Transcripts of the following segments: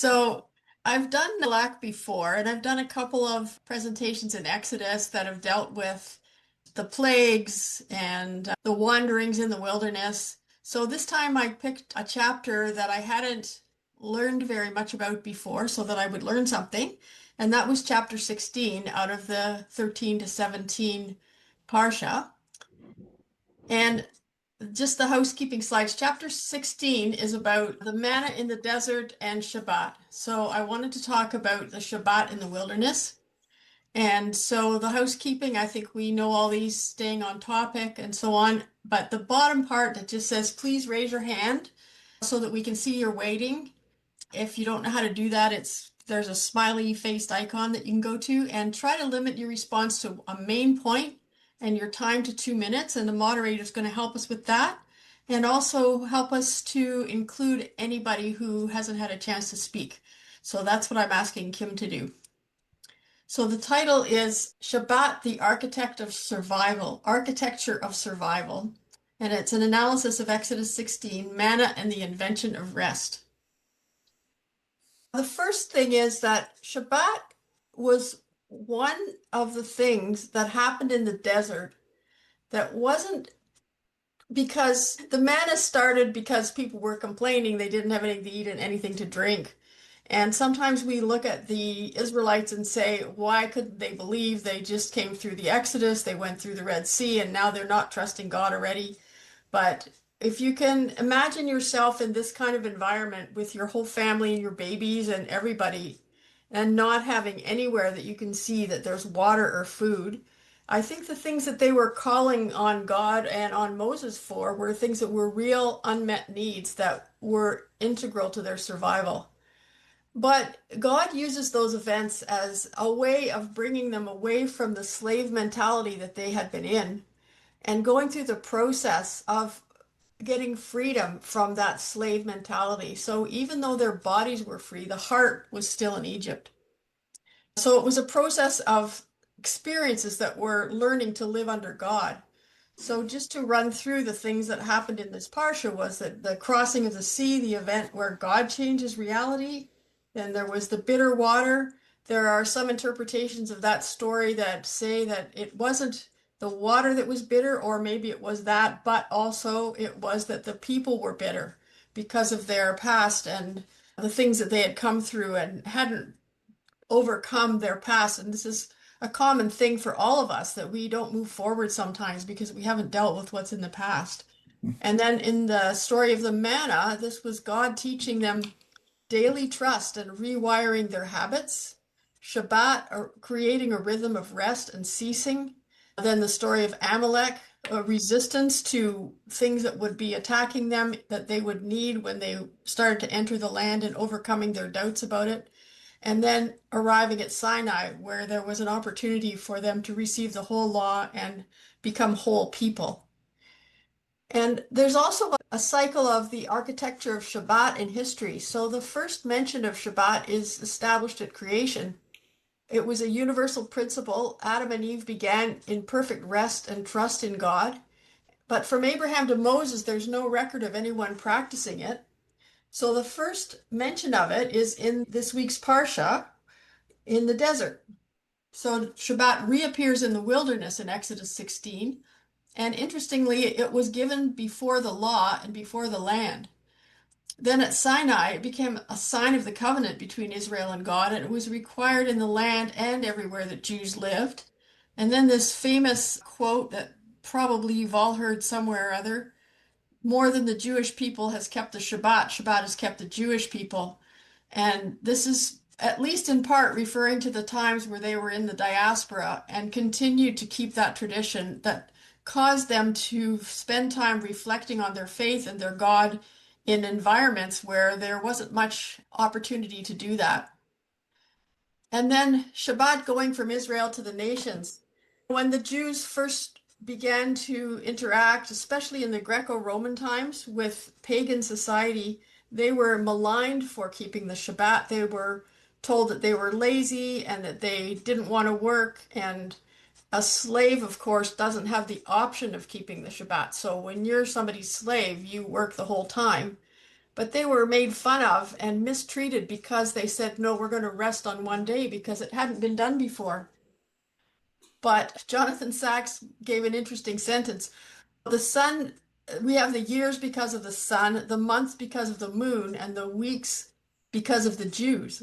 So I've done Belak before, and I've done a couple of presentations in Exodus that have dealt with the plagues and the wanderings in the wilderness. So this time I picked a chapter that I hadn't learned very much about before so that I would learn something. And that was chapter 16 out of the 13 to 17 Parsha. And just the housekeeping slides. Chapter 16 is about the manna in the desert and Shabbat. So I wanted to talk about the Shabbat in the wilderness. And so the housekeeping, I think we know all these staying on topic and so on. But the bottom part that just says, please raise your hand so that we can see you're waiting. If you don't know how to do that, there's a smiley faced icon that you can go to and try to limit your response to a main point and your time to 2 minutes. And the moderator is going to help us with that and also help us to include anybody who hasn't had a chance to speak. So that's what I'm asking Kim to do. So the title is Shabbat, the Architecture of Survival, and it's an analysis of Exodus 16, manna and the invention of rest. The first thing is that Shabbat was one of the things that happened in the desert that wasn't because the manna started because people were complaining they didn't have anything to eat and anything to drink. And sometimes we look at the Israelites and say, why couldn't they believe? They just came through the Exodus, they went through the Red Sea, and now they're not trusting God already. But if you can imagine yourself in this kind of environment with your whole family, your babies, and everybody, and not having anywhere that you can see that there's water or food, I think the things that they were calling on God and on Moses for were things that were real unmet needs that were integral to their survival. But God uses those events as a way of bringing them away from the slave mentality that they had been in and going through the process of getting freedom from that slave mentality. So even though their bodies were free, the heart was still in Egypt. So it was a process of experiences that were learning to live under God. So just to run through the things that happened in this parsha was that the crossing of the sea, the event where God changes reality. Then there was the bitter water. There are some interpretations of that story that say that it wasn't the water that was bitter, or maybe it was that, but also it was that the people were bitter because of their past and the things that they had come through and hadn't overcome their past. And this is a common thing for all of us that we don't move forward sometimes because we haven't dealt with what's in the past. And then in the story of the manna, this was God teaching them daily trust and rewiring their habits. Shabbat, or creating a rhythm of rest and ceasing. Then the story of Amalek, a resistance to things that would be attacking them that they would need when they started to enter the land and overcoming their doubts about it. And then arriving at Sinai, where there was an opportunity for them to receive the whole law and become whole people. And there's also a cycle of the architecture of Shabbat in history. So the first mention of Shabbat is established at creation. It was a universal principle. Adam and Eve began in perfect rest and trust in God. But from Abraham to Moses, there's no record of anyone practicing it. So the first mention of it is in this week's Parsha in the desert. So Shabbat reappears in the wilderness in Exodus 16. And interestingly, it was given before the law and before the land. Then at Sinai, it became a sign of the covenant between Israel and God, and it was required in the land and everywhere that Jews lived. And then this famous quote that probably you've all heard somewhere or other, more than the Jewish people has kept the Shabbat, Shabbat has kept the Jewish people. And this is at least in part referring to the times where they were in the diaspora and continued to keep that tradition that caused them to spend time reflecting on their faith and their God in environments where there wasn't much opportunity to do that. And then Shabbat going from Israel to the nations. When the Jews first began to interact, especially in the Greco-Roman times, with pagan society, they were maligned for keeping the Shabbat. They were told that they were lazy and that they didn't want to work. And a slave, of course, doesn't have the option of keeping the Shabbat. So when you're somebody's slave, you work the whole time. but they were made fun of and mistreated because they said, no, we're going to rest on one day because it hadn't been done before. But Jonathan Sacks gave an interesting sentence. The sun, we have the years because of the sun, the months because of the moon, and the weeks because of the Jews.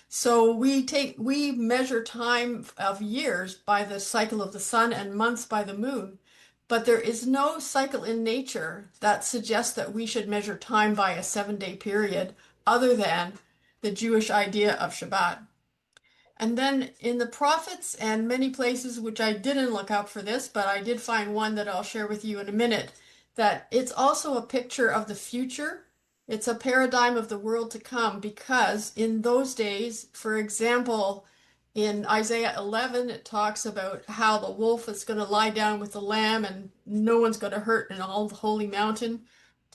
So we measure time of years by the cycle of the sun and months by the moon. But there is no cycle in nature that suggests that we should measure time by a 7 day period other than the Jewish idea of Shabbat. And then in the prophets and many places, which I didn't look up for this, but I did find one that I'll share with you in a minute, that it's also a picture of the future. It's a paradigm of the world to come because in those days, for example, in Isaiah 11, it talks about how the wolf is going to lie down with the lamb and no one's going to hurt in all the holy mountain.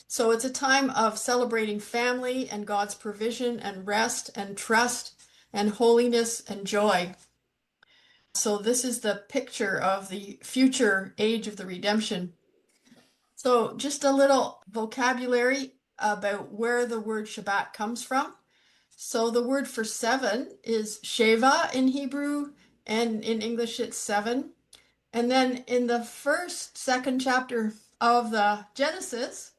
So it's a time of celebrating family and God's provision and rest and trust and holiness and joy. So this is the picture of the future age of the redemption. So just a little vocabulary about where the word Shabbat comes from. So the word for seven is Sheva in Hebrew, and in English it's seven. And then in the second chapter of the Genesis,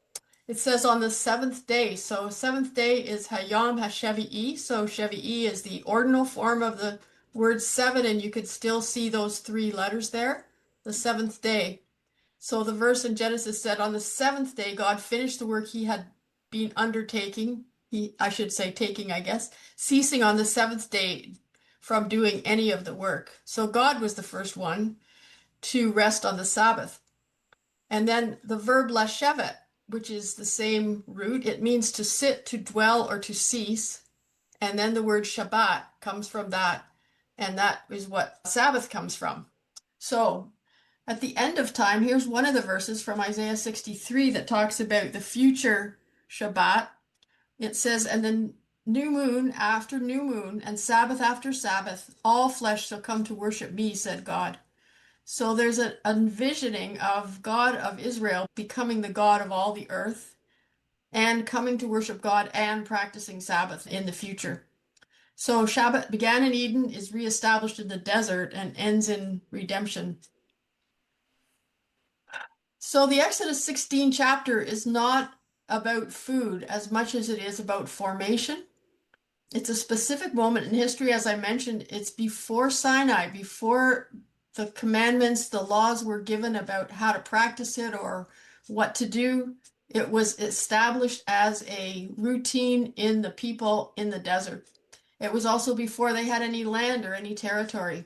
it says on the seventh day. So seventh day is Hayom HaShevi'i. So Shevi'i is the ordinal form of the word seven, and you could still see those three letters there. The seventh day. So the verse in Genesis said, on the seventh day, God finished the work he had been undertaking. I should say taking, I guess, ceasing on the seventh day from doing any of the work. So God was the first one to rest on the Sabbath. And then the verb lashevet, which is the same root, it means to sit, to dwell, or to cease. And then the word Shabbat comes from that, and that is what Sabbath comes from. So at the end of time, here's one of the verses from Isaiah 63 that talks about the future Shabbat. It says, and then new moon after new moon, and Sabbath after Sabbath, all flesh shall come to worship me, said God. So there's an envisioning of God of Israel becoming the God of all the earth and coming to worship God and practicing Sabbath in the future. So Shabbat began in Eden, is reestablished in the desert, and ends in redemption. So the Exodus 16 chapter is not about food as much as it is about formation. It's a specific moment in history, as I mentioned. It's before Sinai, before the commandments, the laws were given about how to practice it or what to do. It was established as a routine in the people in the desert. It was also before they had any land or any territory.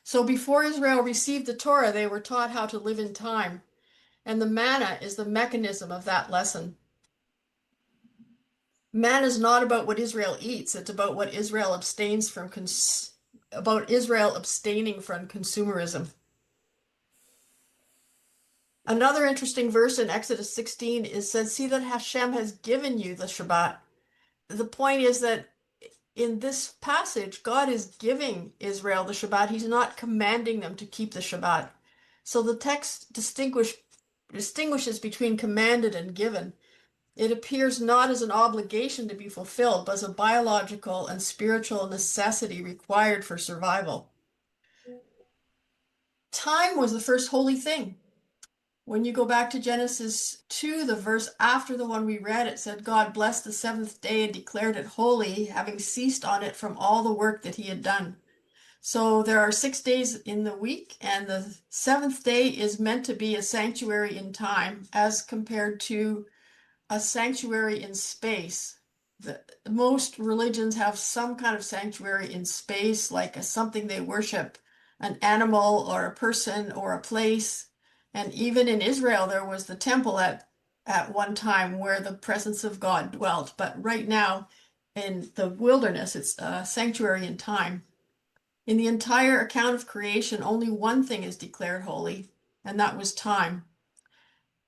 So before Israel received the Torah, they were taught how to live in time. And the manna is the mechanism of that lesson. Manna is not about what Israel eats, it's about what Israel abstains from about Israel abstaining from consumerism. Another interesting verse in Exodus 16 is says, see that Hashem has given you the Shabbat. The point is that in this passage, God is giving Israel the Shabbat. He's not commanding them to keep the Shabbat. So the text distinguishes between commanded and given. It appears not as an obligation to be fulfilled, but as a biological and spiritual necessity required for survival. Time was the first holy thing. When you go back to Genesis 2, the verse after the one we read, it said, God blessed the seventh day and declared it holy, having ceased on it from all the work that he had done. So there are 6 days in the week, and the seventh day is meant to be a sanctuary in time as compared to a sanctuary in space. Most religions have some kind of sanctuary in space, like something they worship, an animal or a person or a place. And even in Israel, there was the temple at one time where the presence of God dwelt. But right now, in the wilderness, it's a sanctuary in time. In the entire account of creation, only one thing is declared holy, and that was time.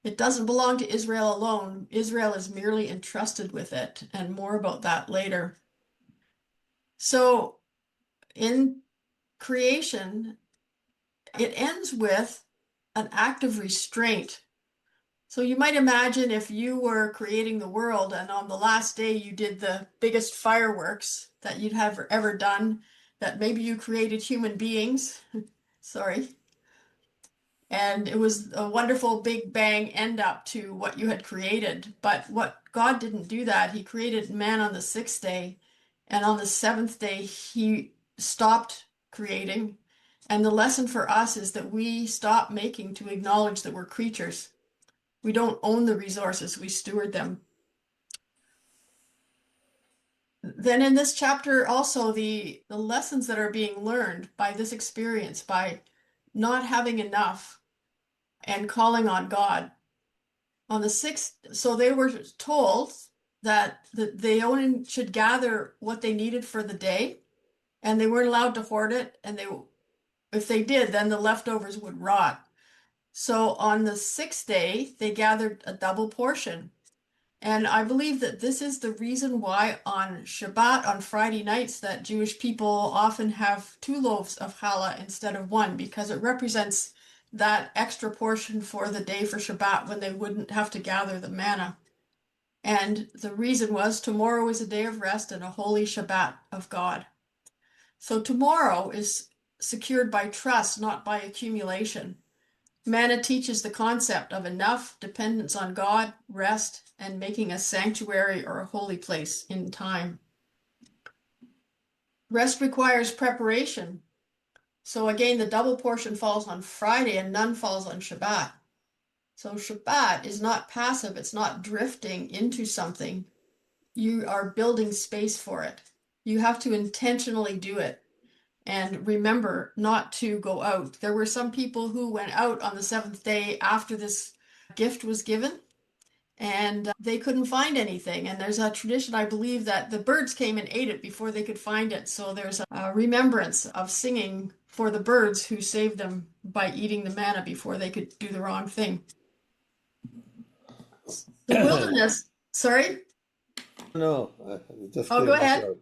It doesn't belong to Israel alone. Israel is merely entrusted with it, and more about that later. So in creation, it ends with an act of restraint. So you might imagine if you were creating the world and on the last day you did the biggest fireworks that you'd have ever done, that maybe you created human beings. Sorry. And it was a wonderful big bang end up to what you had created. But what God didn't do that. He created man on the sixth day. And on the seventh day, he stopped creating. And the lesson for us is that we stop making to acknowledge that we're creatures. We don't own the resources, we steward them. Then in this chapter, also the lessons that are being learned by this experience, by not having enough and calling on God. On the sixth, so they were told that they only should gather what they needed for the day, and they weren't allowed to hoard it. And if they did, then the leftovers would rot. So on the sixth day, they gathered a double portion. And I believe that this is the reason why on Shabbat, on Friday nights, that Jewish people often have two loaves of challah instead of one, because it represents that extra portion for the day for Shabbat when they wouldn't have to gather the manna. And the reason was tomorrow is a day of rest and a holy Shabbat of God. So tomorrow is secured by trust, not by accumulation. Manna teaches the concept of enough, dependence on God, rest, and making a sanctuary or a holy place in time. Rest requires preparation. So again, the double portion falls on Friday and none falls on Shabbat. So Shabbat is not passive, it's not drifting into something. You are building space for it. You have to intentionally do it. And remember not to go out. There were some people who went out on the seventh day after this gift was given, and they couldn't find anything. And there's a tradition, I believe, that the birds came and ate it before they could find it. So there's a remembrance of singing for the birds who saved them by eating the manna before they could do the wrong thing. The wilderness, sorry? No, just Oh, go clearing my ahead. throat.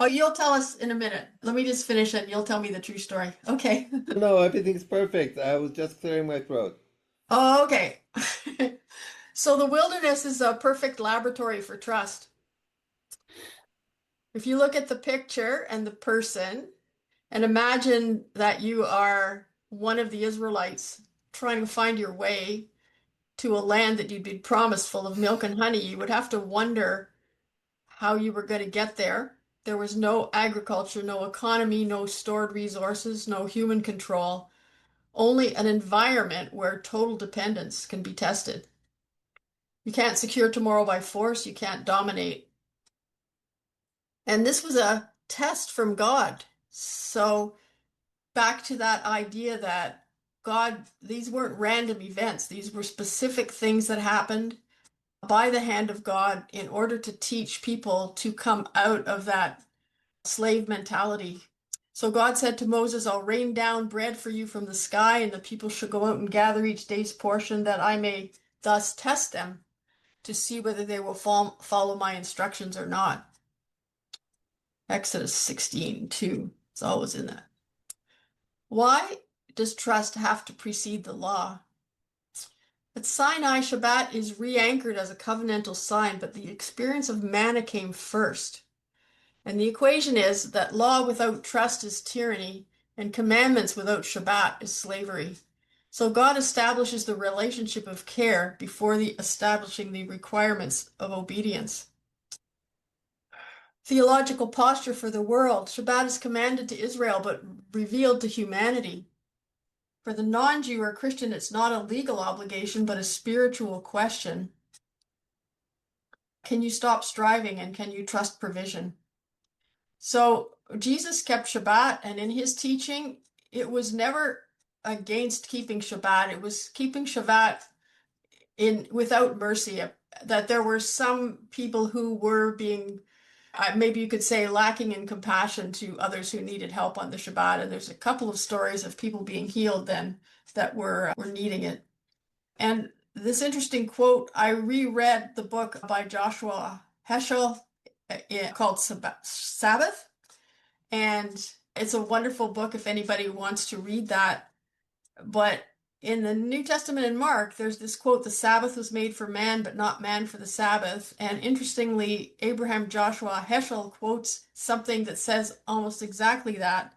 Oh, you'll tell us in a minute. Let me just finish and you'll tell me the true story. Okay. No, everything's perfect. I was just clearing my throat. Oh, okay. So the wilderness is a perfect laboratory for trust. If you look at the picture and the person and imagine that you are one of the Israelites trying to find your way to a land that you'd been promised full of milk and honey, you would have to wonder how you were going to get there. There was no agriculture, no economy, no stored resources, no human control, only an environment where total dependence can be tested. You can't secure tomorrow by force, you can't dominate. And this was a test from God. So back to that idea that God, these weren't random events, these were specific things that happened by the hand of God in order to teach people to come out of that slave mentality. So God said to Moses, I'll rain down bread for you from the sky, and the people should go out and gather each day's portion, that I may thus test them to see whether they will follow my instructions or not. Exodus 16:2. It's always in that. Why does trust have to precede the law? At Sinai, Shabbat is re-anchored as a covenantal sign, but the experience of manna came first. And the equation is that law without trust is tyranny, and commandments without Shabbat is slavery. So God establishes the relationship of care before establishing the requirements of obedience. Theological posture for the world. Shabbat is commanded to Israel, but revealed to humanity. For the non-Jew or Christian, it's not a legal obligation, but a spiritual question. Can you stop striving and can you trust provision? So Jesus kept Shabbat, and in his teaching, it was never against keeping Shabbat. It was keeping Shabbat without mercy. That there were some people who were being, maybe you could say, lacking in compassion to others who needed help on the Shabbat. And there's a couple of stories of people being healed then that were needing it. And this interesting quote, I reread the book by Joshua Heschel called Sabbath, and it's a wonderful book if anybody wants to read that. But in the New Testament in Mark, there's this quote, the Sabbath was made for man, but not man for the Sabbath. And interestingly, Abraham Joshua Heschel quotes something that says almost exactly that.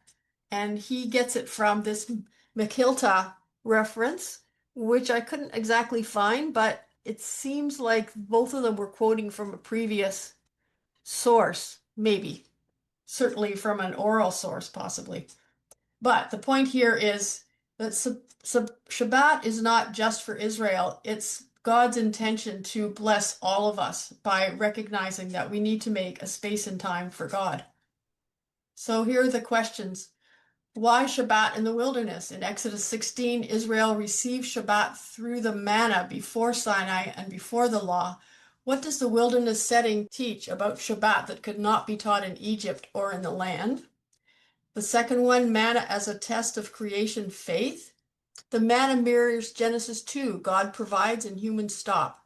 And he gets it from this Mechilta reference, which I couldn't exactly find, but it seems like both of them were quoting from a previous source, maybe, certainly from an oral source, possibly. But the point here is that Shabbat is not just for Israel, it's God's intention to bless all of us by recognizing that we need to make a space and time for God. So here are the questions. Why Shabbat in the wilderness? In Exodus 16, Israel received Shabbat through the manna before Sinai and before the law. What does the wilderness setting teach about Shabbat that could not be taught in Egypt or in the land? The second one, manna as a test of creation faith. The manna mirrors Genesis 2. God provides and humans stop.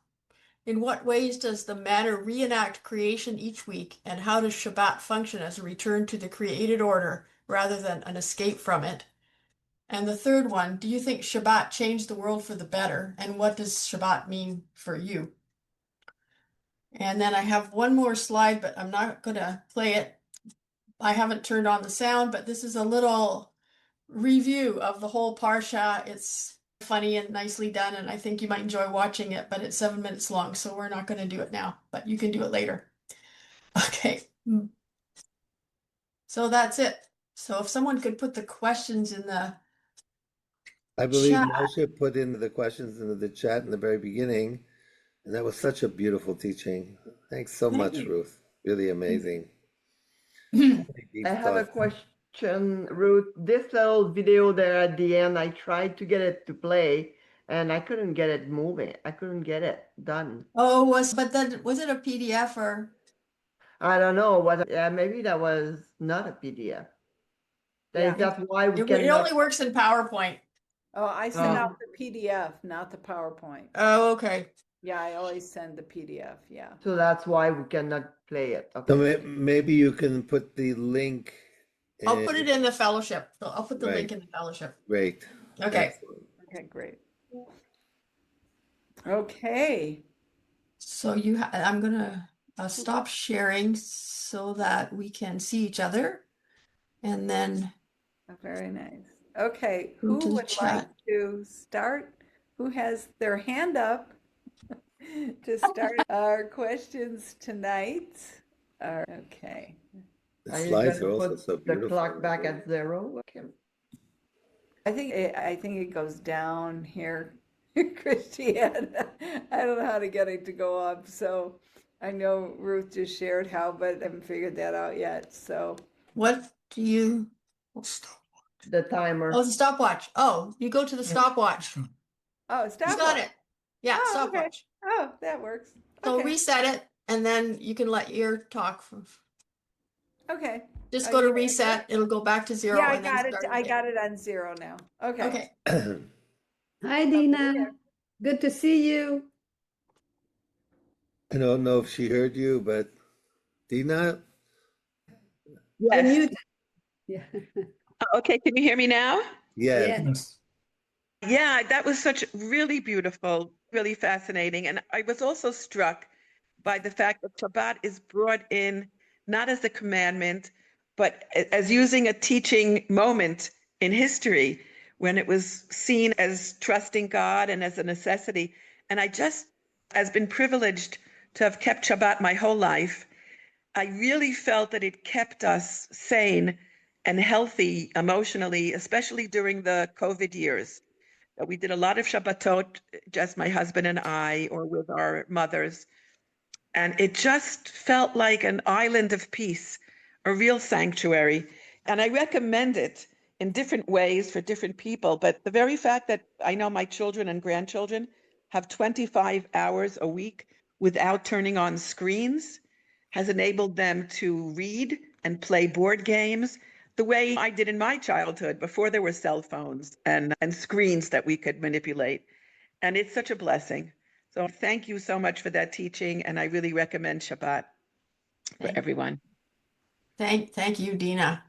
In what ways does the manna reenact creation each week, and how does Shabbat function as a return to the created order rather than an escape from it? And the third one, do you think Shabbat changed the world for the better, and what does Shabbat mean for you? And then I have one more slide, but I'm not going to play it. I haven't turned on the sound, but this is a little review of the whole Parsha. It's funny and nicely done, and I think you might enjoy watching it, but it's 7 minutes long, so we're not going to do it now, but you can do it later. Okay. So that's it. So if someone could put the questions in the I believe chat. Moshe put in the questions into the chat in the very beginning, and that was such a beautiful teaching. Thanks so Thank much, you. Ruth. Really amazing. Deep I have a stuff. question, Ruth. This little video there at the end, I tried to get it to play and I couldn't get it moving. I couldn't get it done. But then was it a PDF or? I don't know what, yeah, maybe that was not a PDF. Yeah. That's why we It cannot. only works in PowerPoint. Oh, I send out the PDF, not the PowerPoint. Oh, okay. Yeah, I always send the PDF. Yeah. So that's why we cannot play it. So Okay. maybe you can put the link I'll put in. it in the fellowship. I'll put the Right. link in the fellowship. Great. Okay. Excellent. Okay, great. Okay. So I'm gonna stop sharing so that we can see each other, and then Very nice. Okay, go who to the would like chat. to start? Who has their hand up to start our questions tonight? Okay. The Are you slides gonna are also put so the beautiful. clock back at 0? Okay. I think it goes down here, Christiane. I don't know how to get it to go up, so I know Ruth just shared how, but I haven't figured that out yet. So What do you? The timer. Oh, the stopwatch. Oh, you go to the stopwatch. oh, He's stop got watch. it. Yeah, Oh, okay. stopwatch. Oh, that works. So Okay. reset it, and then you can let your talk. Okay. Just Oh, go to you got it? reset. It'll go back to 0 Yeah, I and then got it. start I again. got it on 0 now. Okay. Okay. Hi, Dina. Good to see you. I don't know if she heard you, but Dina, You're muted. Yeah. Okay, can you hear me now? yes. Yes. Yeah, that was such really beautiful, really fascinating. And I was also struck by the fact that Shabbat is brought in not as a commandment, but as using a teaching moment in history when it was seen as trusting God and as a necessity. And I just, as been privileged to have kept Shabbat my whole life, I really felt that it kept us sane and healthy emotionally, especially during the COVID years. We did a lot of Shabbatot, just my husband and I, or with our mothers. And it just felt like an island of peace, a real sanctuary. And I recommend it in different ways for different people. But the very fact that I know my children and grandchildren have 25 hours a week without turning on screens has enabled them to read and play board games the way I did in my childhood before there were cell phones and screens that we could manipulate. And it's such a blessing. So thank you so much for that teaching. And I really recommend Shabbat for everyone. Thank you, Dina.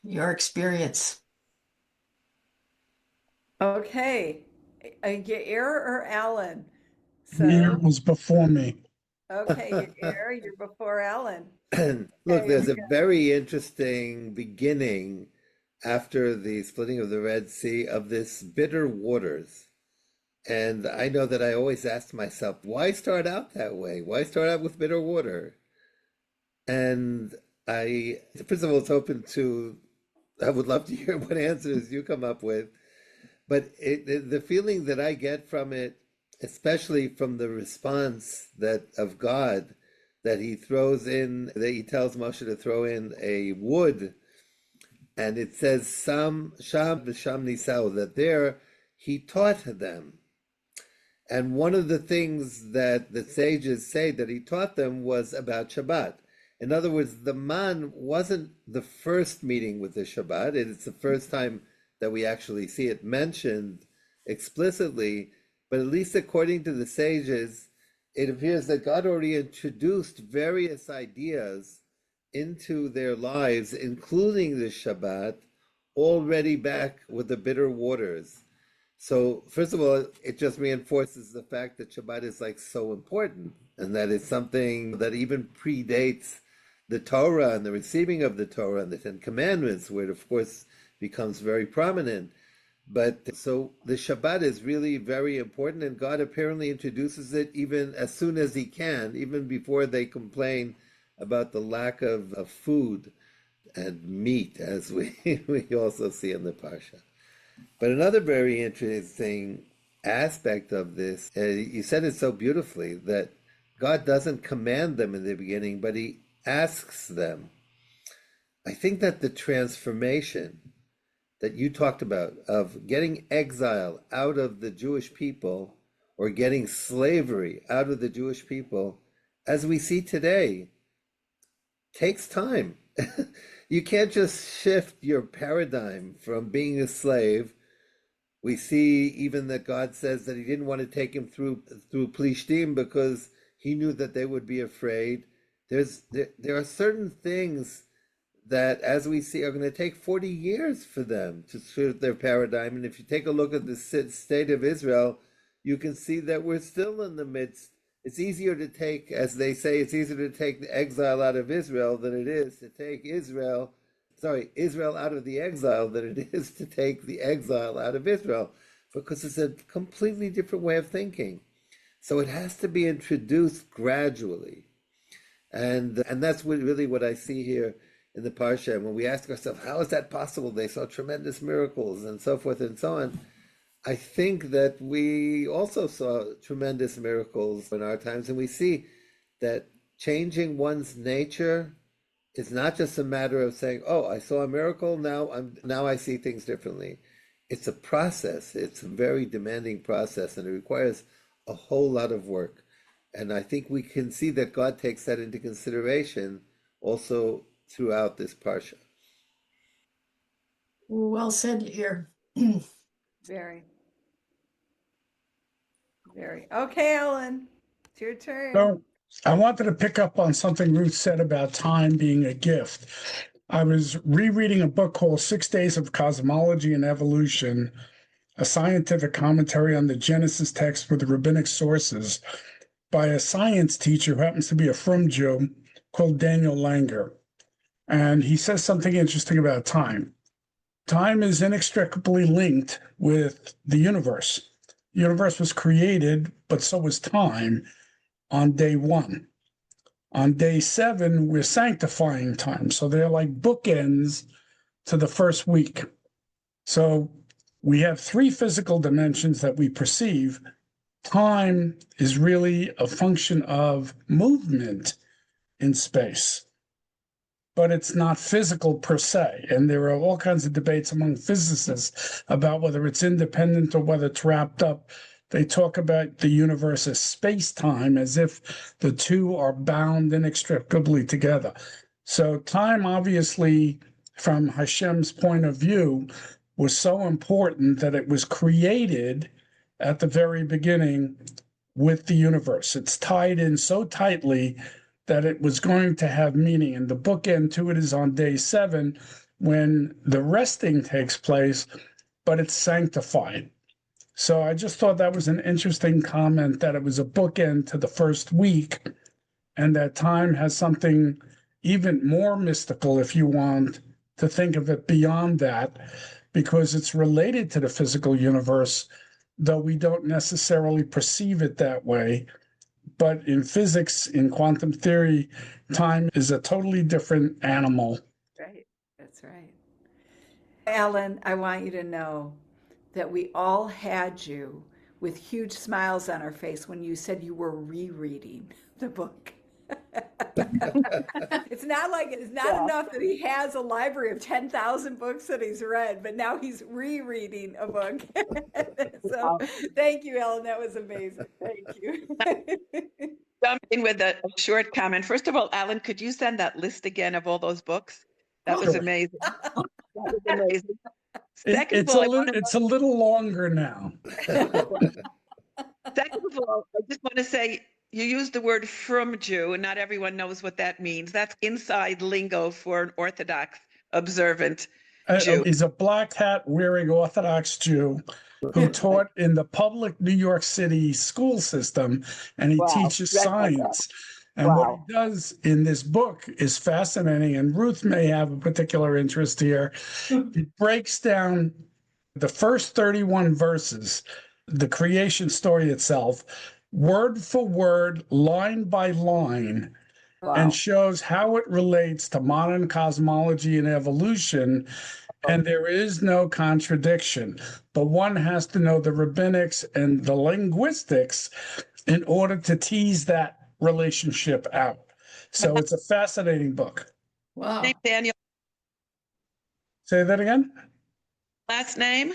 Your experience. Okay. Yair or Alan? Year So, was before me. okay, Yair, you're before Alan. Look, Okay, there's a very interesting beginning after the splitting of the Red Sea of this bitter waters. And I know that I always ask myself, why start out that way? Why start out with bitter water? And I, first of all, was open to, I would love to hear what answers you come up with. But the feeling that I get from it, especially from the response that of God, that he throws in, that he tells Moshe to throw in a wood, and it says Sam Sham B'Sham Nisau, that there he taught them. And one of the things that the sages say that he taught them was about Shabbat. In other words, the man wasn't the first meeting with the Shabbat. It's the first time that we actually see it mentioned explicitly, but at least according to the sages, it appears that God already introduced various ideas into their lives, including the Shabbat, already back with the bitter waters. So, first of all, it just reinforces the fact that Shabbat is like so important and that it's something that even predates the Torah and the receiving of the Torah and the Ten Commandments, where it, of course, becomes very prominent. But so the Shabbat is really very important, and God apparently introduces it even as soon as he can, even before they complain about the lack of food and meat, as we also see in the Parsha. But another very interesting aspect of this, you said it so beautifully, that God doesn't command them in the beginning, but he asks them. I think that the transformation that you talked about of getting exile out of the Jewish people or getting slavery out of the Jewish people, as we see today, takes time. You can't just shift your paradigm from being a slave. We see even that God says that he didn't want to take him through Plishtim because he knew that they would be afraid. There are certain things that, as we see, are going to take 40 years for them to shift their paradigm. And if you take a look at the state of Israel, you can see that we're still in the midst. It's easier to take, as they say, it's easier to take the exile out of Israel than it is to take Israel out of the exile than it is to take the exile out of Israel, because it's a completely different way of thinking. So it has to be introduced gradually. And that's really what I see here in the Parsha. And when we ask ourselves, how is that possible? They saw tremendous miracles and so forth and so on. I think that we also saw tremendous miracles in our times, and we see that changing one's nature is not just a matter of saying, "Oh, I saw a miracle, now I see things differently." It's a process. It's a very demanding process, and it requires a whole lot of work. And I think we can see that God takes that into consideration also throughout this parsha. Well said, Yair. Very, very. Okay, Alan, it's your turn. So I wanted to pick up on something Ruth said about time being a gift. I was rereading a book called 6 Days of Cosmology and Evolution, a scientific commentary on the Genesis text with rabbinic sources by a science teacher who happens to be a frum Jew called Daniel Langer. And he says something interesting about time. Time is inextricably linked with the universe. The universe was created, but so was time on day one. On day 7, we're sanctifying time. So they're like bookends to the first week. So we have 3 physical dimensions that we perceive. Time is really a function of movement in space, but it's not physical per se. And there are all kinds of debates among physicists about whether it's independent or whether it's wrapped up. They talk about the universe as space-time, as if the two are bound inextricably together. So time, obviously, from Hashem's point of view, was so important that it was created at the very beginning with the universe. It's tied in so tightly that it was going to have meaning. And the bookend to it is on day 7 when the resting takes place. but it's sanctified. So I just thought that was an interesting comment, that it was a bookend to the first week, and that time has something even more mystical, if you want to think of it beyond that, because it's related to the physical universe, though we don't necessarily perceive it that way. But in physics, in quantum theory, time is a totally different animal. Right. That's right. Alan, I want you to know that we all had you with huge smiles on our face when you said you were rereading the book. It's not enough that he has a library of 10,000 books that he's read, but now he's rereading a book. So thank you, Ellen. That was amazing. Thank you. Jump in with a short comment. First of all, Alan, could you send that list again of all those books? That was amazing. That was amazing. Second of all, It's a little longer now. second of all, I just want to say you used the word from Jew, and not everyone knows what that means. That's inside lingo for an Orthodox observant Jew. He's a black hat wearing Orthodox Jew who taught in the public New York City school system, and he teaches science. And what he does in this book is fascinating, and Ruth may have a particular interest here. It breaks down the first 31 verses, the creation story itself, word for word, line by line, and shows how it relates to modern cosmology and evolution. And there is no contradiction, but one has to know the rabbinics and the linguistics in order to tease that relationship out. So it's a fascinating book. Wow. Name, Daniel. Say that again? Last name?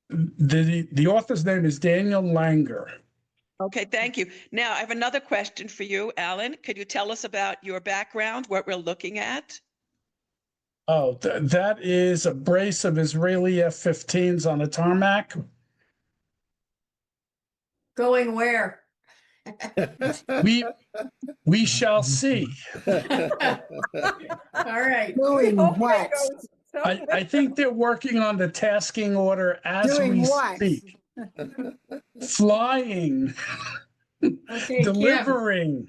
The author's name is Daniel Langer. Okay, thank you. Now, I have another question for you, Alan. Could you tell us about your background, what we're looking at? Oh, that is a brace of Israeli F-15s on a tarmac. Going where? We shall see. All right. Doing what? I think they're working on the tasking order as Doing we what? speak. Flying, Okay, delivering.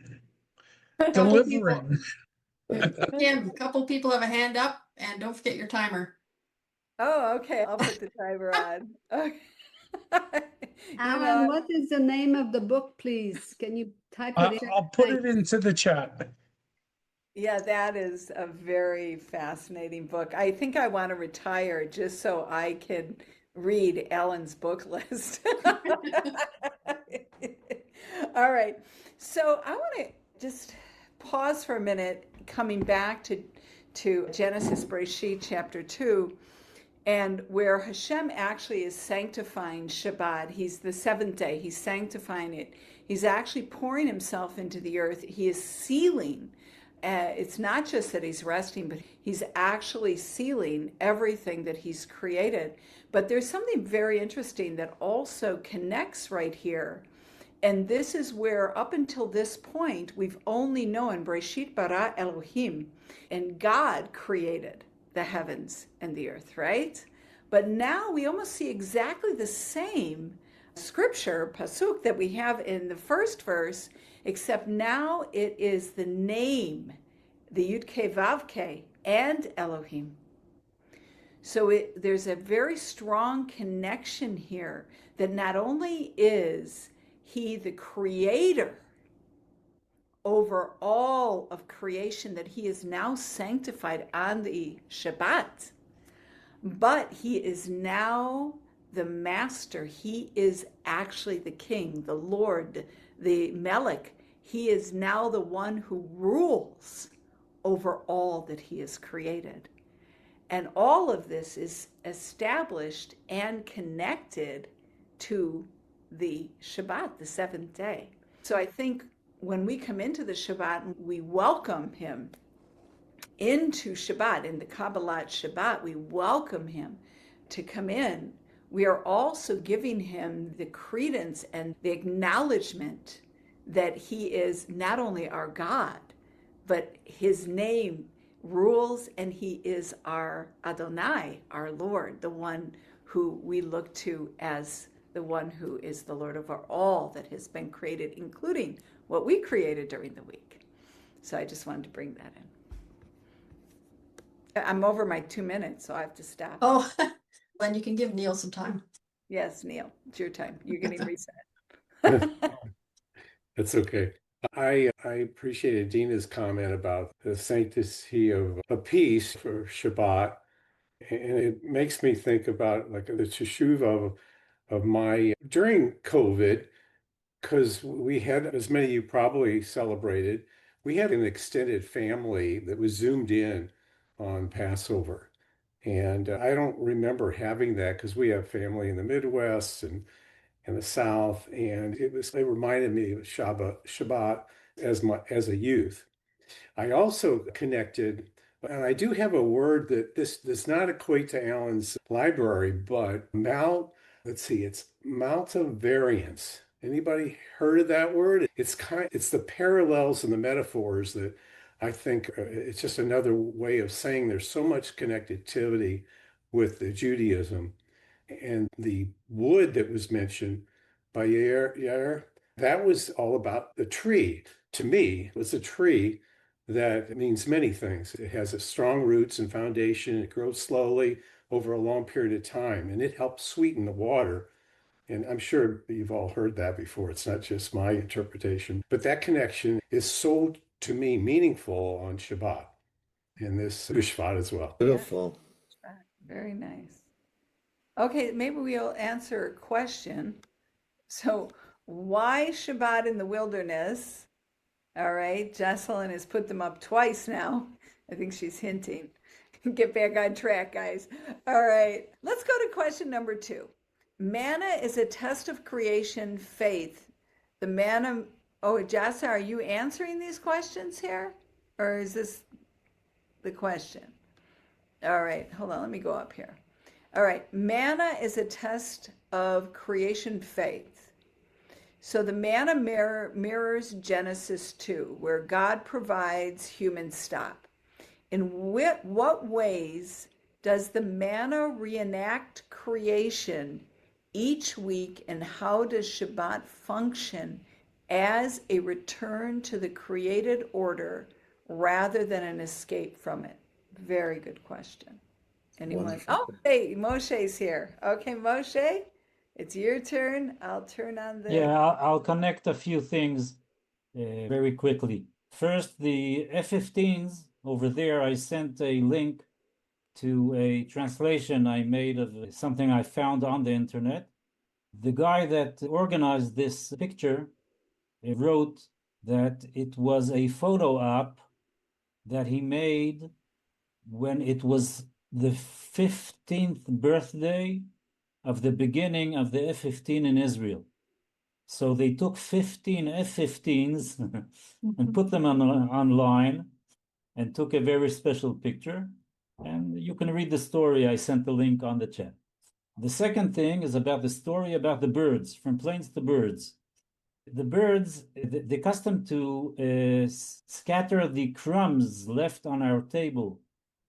Kim, a couple people have a hand up, and don't forget your timer. Oh, okay. I'll put the timer on. Okay. Alan, what is the name of the book, please? Can you type it in? I'll put it into the chat. Yeah, that is a very fascinating book. I think I want to retire just so I can read Ellen's book list. All right. So I want to just pause for a minute, coming back to Genesis Bereshit chapter 2, and where Hashem actually is sanctifying Shabbat. He's the seventh day. He's sanctifying it. He's actually pouring himself into the earth. He is sealing. It's not just that he's resting, but he's actually sealing everything that he's created. But there's something very interesting that also connects right here. And this is where, up until this point, we've only known Bereshit bara Elohim, and God created the heavens and the earth, right? But now we almost see exactly the same scripture, pasuk, that we have in the first verse, except now it is the name, the Yud-Ke Vav-Ke, and Elohim. So there's a very strong connection here that not only is he the creator over all of creation, that he is now sanctified on the Shabbat, but he is now the master. He is actually the king, the Lord, the Melech. He is now the one who rules over all that he has created. And all of this is established and connected to the Shabbat, the seventh day. So I think when we come into the Shabbat, we welcome him into Shabbat. In the Kabbalat Shabbat, we welcome him to come in. We are also giving him the credence and the acknowledgement that he is not only our God, but his name rules, and he is our Adonai, our Lord, the one who we look to as the one who is the Lord of all that has been created, including what we created during the week. So I just wanted to bring that in. I'm over my 2 minutes, so I have to stop. Oh, then you can give Neil some time. Yes, Neil, it's your time. You're getting reset. That's okay. I appreciated Dina's comment about the sanctity of a peace for Shabbat. And it makes me think about like the teshuvah of my during COVID, because we had, as many of you probably celebrated, we had an extended family that was zoomed in on Passover. And I don't remember having that because we have family in the Midwest and the South, and it reminded me of Shabbat as a youth. I also connected, and I do have a word that this does not equate to Alan's library, but let's see, it's multivariance. Anybody heard of that word? It's the parallels and the metaphors that I think it's just another way of saying there's so much connectivity with the Judaism. And the wood that was mentioned by Yair, that was all about the tree. To me, it was a tree that means many things. It has a strong roots and foundation. It grows slowly over a long period of time, and it helps sweeten the water. And I'm sure you've all heard that before. It's not just my interpretation, but that connection is so, to me, meaningful on Shabbat and this Shvat as well. Beautiful. Very nice. Okay, maybe we'll answer a question. So, why Shabbat in the wilderness? All right, Jocelyn has put them up twice now. I think she's hinting. Get back on track, guys. All right, let's go to question number 2. Manna is a test of creation faith. The manna, Jocelyn, are you answering these questions here? Or is this the question? All right, hold on, let me go up here. All right, manna is a test of creation faith. So the manna mirrors Genesis 2, where God provides human stop. In what ways does the manna reenact creation each week, and how does Shabbat function as a return to the created order rather than an escape from it? Very good question. Anyone? Wonderful. Oh, hey, Moshe's here. Okay, Moshe, it's your turn. I'll turn on the. Yeah, I'll connect a few things very quickly. First, the F-15s over there, I sent a link to a translation I made of something I found on the internet. The guy that organized this picture wrote that it was a photo op that he made when it was the 15th birthday of the beginning of the F-15 in Israel. So they took 15 F-15s and put them online and took a very special picture. And you can read the story. I sent the link on the chat. The second thing is about the story about the birds, from planes to birds. The birds, the custom to scatter the crumbs left on our table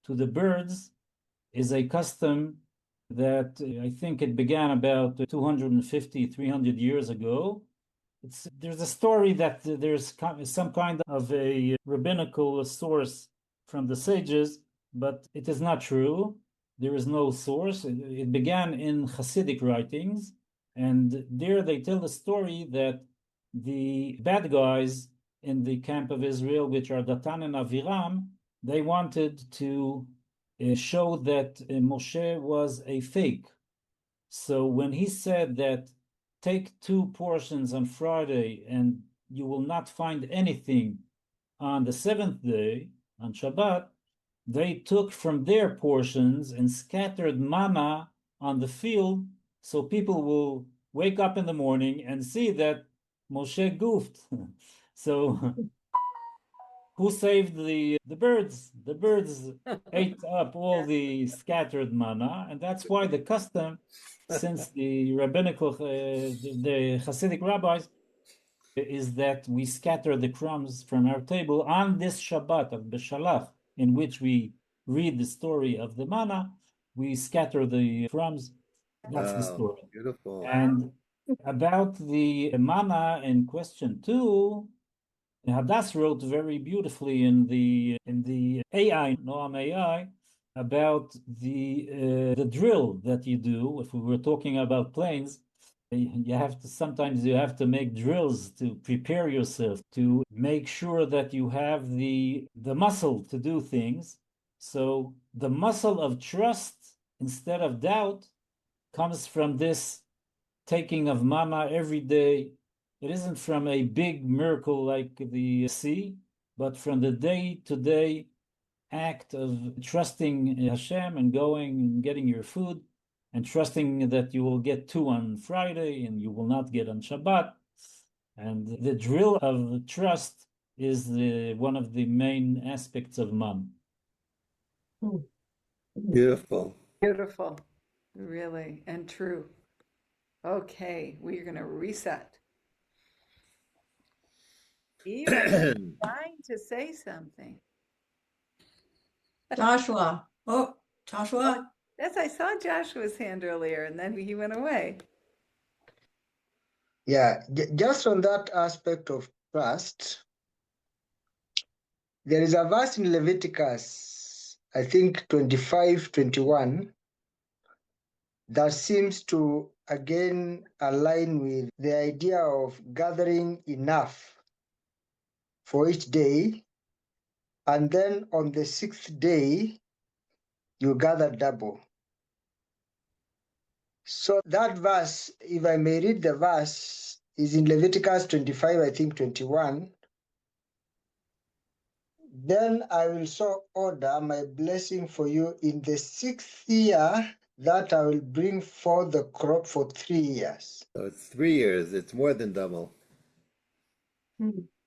to the birds is a custom that I think it began about 250, 300 years ago. There's a story that there's some kind of a rabbinical source from the sages, but it is not true. There is no source. It began in Hasidic writings, and there they tell the story that the bad guys in the camp of Israel, which are Datan and Aviram, they wanted to show that Moshe was a fake. So when he said that take 2 portions on Friday and you will not find anything on the 7th day, on Shabbat, they took from their portions and scattered manna on the field so people will wake up in the morning and see that Moshe goofed. So who saved the birds? The birds ate up all the scattered manna, and that's why the custom, since the rabbinical, the Hasidic rabbis, is that we scatter the crumbs from our table on this Shabbat of Beshalach in which we read the story of the manna, we scatter the crumbs. That's the story. Beautiful. And about the manna in question 2, Hadass wrote very beautifully in the AI, Noam AI, about the drill that you do. If we were talking about planes, you have to sometimes you have to make drills to prepare yourself to make sure that you have the muscle to do things. So the muscle of trust instead of doubt comes from this taking of manna every day. It isn't from a big miracle like the sea, but from the day-to-day act of trusting Hashem and going and getting your food and trusting that you will get 2 on Friday and you will not get on Shabbat. And the drill of trust is one of the main aspects of man. Beautiful. Beautiful, really, and true. Okay, we're going to reset. Eva, you're trying to say something. Joshua. Oh, Joshua. Yes, I saw Joshua's hand earlier, and then he went away. Yeah, just on that aspect of trust, there is a verse in Leviticus, I think 25:21, that seems to again align with the idea of gathering enough for each day, and then on the 6th day, you gather double. So that verse, if I may read the verse, is in Leviticus 25, I think 21. Then I will so order my blessing for you in the 6th year, that I will bring forth the crop for 3 years. So it's 3 years. It's more than double.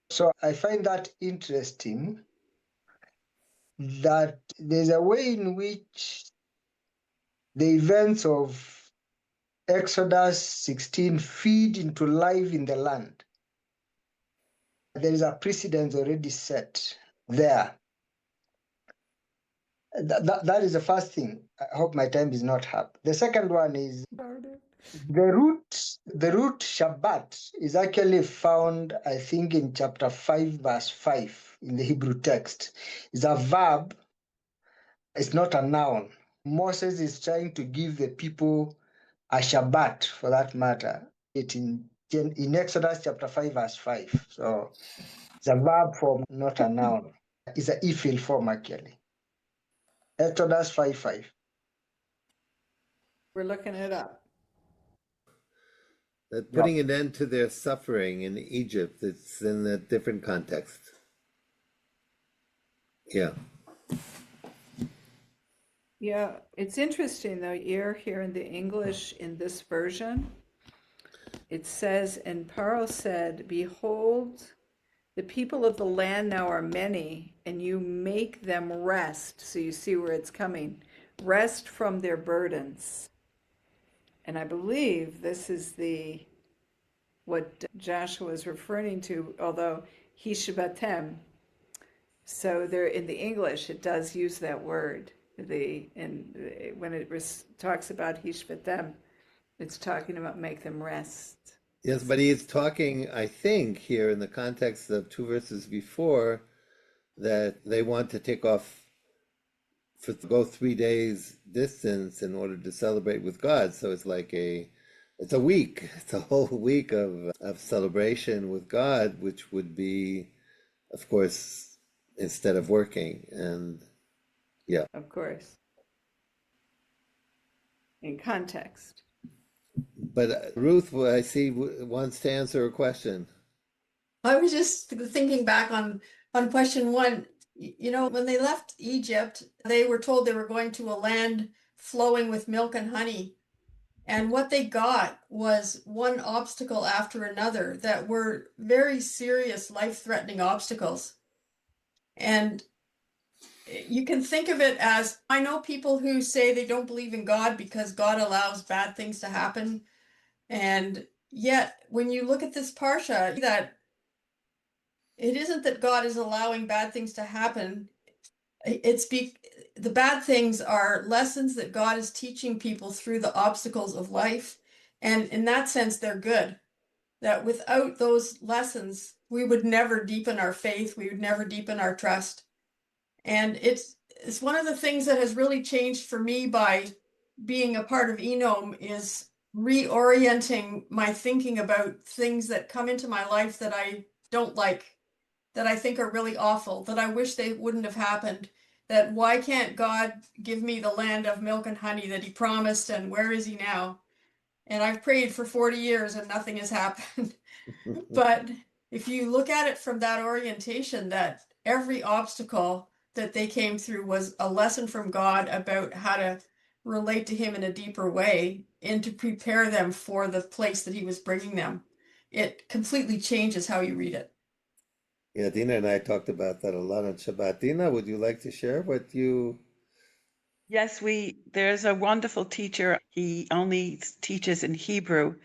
So I find that interesting, that there's a way in which the events of Exodus 16 feed into life in the land. There is a precedent already set there. That is the first thing. I hope my time is not up. The second one is the root Shabbat is actually found, I think, in chapter 5, verse 5 in the Hebrew text. It's a verb, it's not a noun. Moses is trying to give the people a Shabbat, for that matter, in Exodus chapter 5, verse 5. So it's a verb form, not a noun. It's an ifil form, actually. Exodus 5:5. We're looking it up. That putting an end to their suffering in Egypt, it's in a different context. Yeah. Yeah, it's interesting though, here in the English, in this version, it says, and Paro said, behold, the people of the land now are many, and you make them rest. So you see where it's coming. Rest from their burdens. And I believe this is what Joshua is referring to, although Hishbatem. So there in the English, it does use that word. When it talks about Hishbatem, it's talking about make them rest. Yes, but he is talking, I think, here in the context of 2 verses before, that they want to take off go 3 days distance in order to celebrate with God. So it's like it's a week. It's a whole week of celebration with God, which would be, of course, instead of working. And yeah. Of course. In context. But Ruth, I see, wants to answer a question. I was just thinking back on question 1. You know, when they left Egypt, they were told they were going to a land flowing with milk and honey. And what they got was one obstacle after another that were very serious, life-threatening obstacles. And you can think of it as, I know people who say they don't believe in God because God allows bad things to happen. And yet, when you look at this parsha, that it isn't that God is allowing bad things to happen. the bad things are lessons that God is teaching people through the obstacles of life. And in that sense, they're good. That without those lessons, we would never deepen our faith. We would never deepen our trust. And it's one of the things that has really changed for me by being a part of Enome is reorienting my thinking about things that come into my life that I don't like, that I think are really awful, that I wish they wouldn't have happened. That why can't God give me the land of milk and honey that he promised, and where is he now? And I've prayed for 40 years and nothing has happened. But if you look at it from that orientation, that every obstacle that they came through was a lesson from God about how to relate to him in a deeper way and to prepare them for the place that he was bringing them, it completely changes how you read it. Yeah, Dina and I talked about that a lot on Shabbat. Dina, would you like to share what you... Yes, there's a wonderful teacher. He only teaches in Hebrew.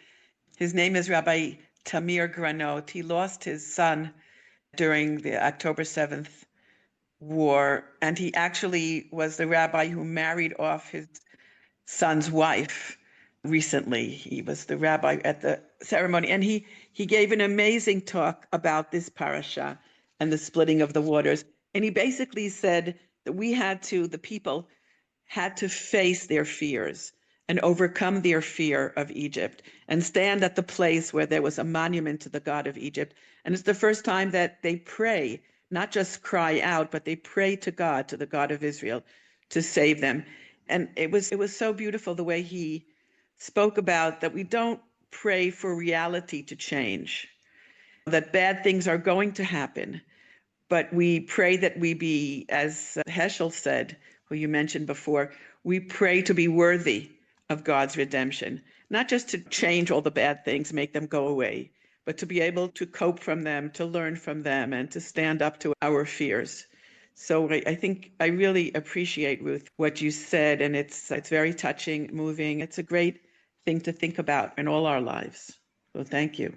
His name is Rabbi Tamir Granot. He lost his son during the October 7th war, and he actually was the rabbi who married off his son's wife recently. He was the rabbi at the ceremony, and he gave an amazing talk about this parasha and the splitting of the waters. And he basically said that the people had to face their fears and overcome their fear of Egypt and stand at the place where there was a monument to the God of Egypt. And it's the first time that they pray, not just cry out, but they pray to God, to the God of Israel, to save them. And it was so beautiful the way he spoke about that we don't pray for reality to change, that bad things are going to happen, but we pray that we be, as Heschel said, who you mentioned before, we pray to be worthy of God's redemption, not just to change all the bad things, make them go away, but to be able to cope from them, to learn from them, and to stand up to our fears. So I think I really appreciate, Ruth, what you said, and it's very touching, moving. It's a great thing to think about in all our lives. So thank you.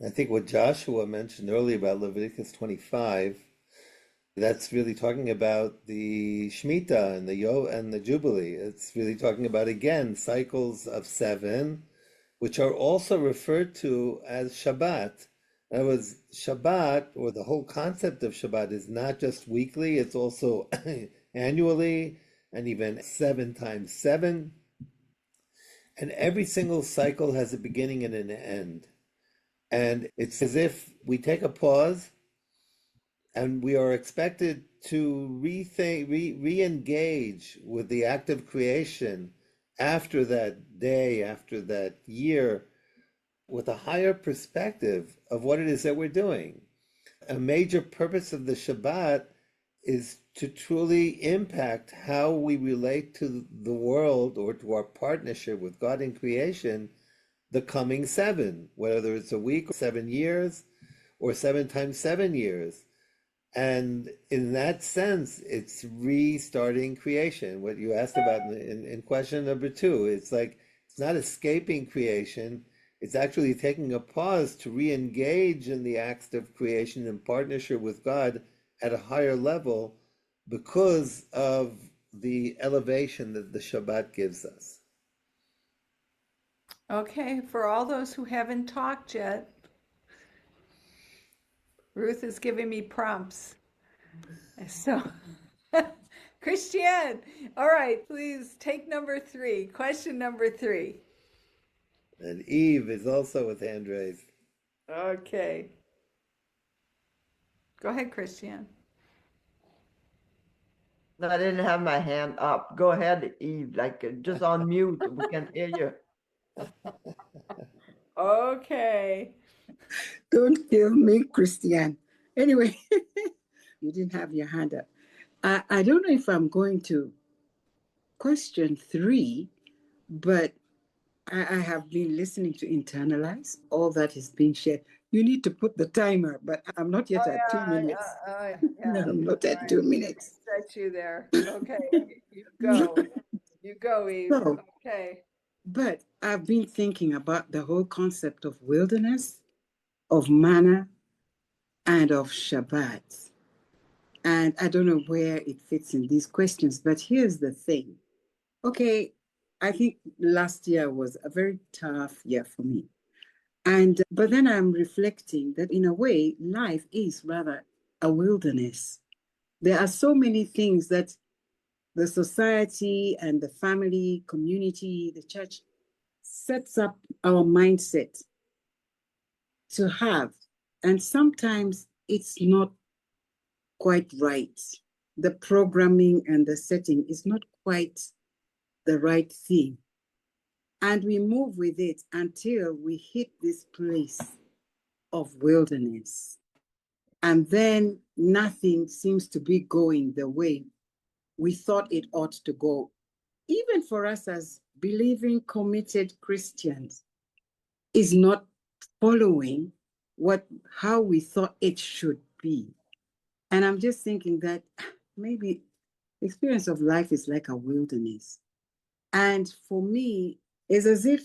I think what Joshua mentioned earlier about Leviticus 25, that's really talking about the Shemitah and the Jubilee. It's really talking about, again, cycles of 7, which are also referred to as Shabbat. In other words, Shabbat, or the whole concept of Shabbat, is not just weekly, it's also annually, and even 7 times 7. And every single cycle has a beginning and an end. And it's as if we take a pause and we are expected to re-engage with the act of creation after that day, after that year, with a higher perspective of what it is that we're doing. A major purpose of the Shabbat is to truly impact how we relate to the world or to our partnership with God in creation the coming 7, whether it's a week or 7 years or 7 times 7 years. And in that sense, it's restarting creation. What you asked about in question number 2, it's like, it's not escaping creation. It's actually taking a pause to re-engage in the acts of creation in partnership with God at a higher level because of the elevation that the Shabbat gives us. Okay, for all those who haven't talked yet, Ruth is giving me prompts. So, Christiane, all right, please take number 3, question number 3. And Eve is also with hand raised. Okay. Go ahead, Christiane. No, I didn't have my hand up. Go ahead, Eve, just on mute. We can hear you. Okay. Don't kill me, Christiane. Anyway, you didn't have your hand up. I don't know if I'm going to question 3, but I have been listening to internalize all that is being shared. You need to put the timer, but I'm not yet at 2 minutes. No, I'm not at 2 minutes. Set you there. Okay, you go. You go, Eve. So, okay. But I've been thinking about the whole concept of wilderness, of manna, and of Shabbat. And I don't know where it fits in these questions, but here's the thing. Okay, I think last year was a very tough year for me. But then I'm reflecting that in a way, life is rather a wilderness. There are so many things that the society and the family, community, the church sets up our mindset to have. And sometimes it's not quite right. The programming and the setting is not quite the right thing. And we move with it until we hit this place of wilderness. And then nothing seems to be going the way we thought it ought to go. Even for us as believing, committed Christians, is not following how we thought it should be. And I'm just thinking that maybe the experience of life is like a wilderness. And for me, it's as if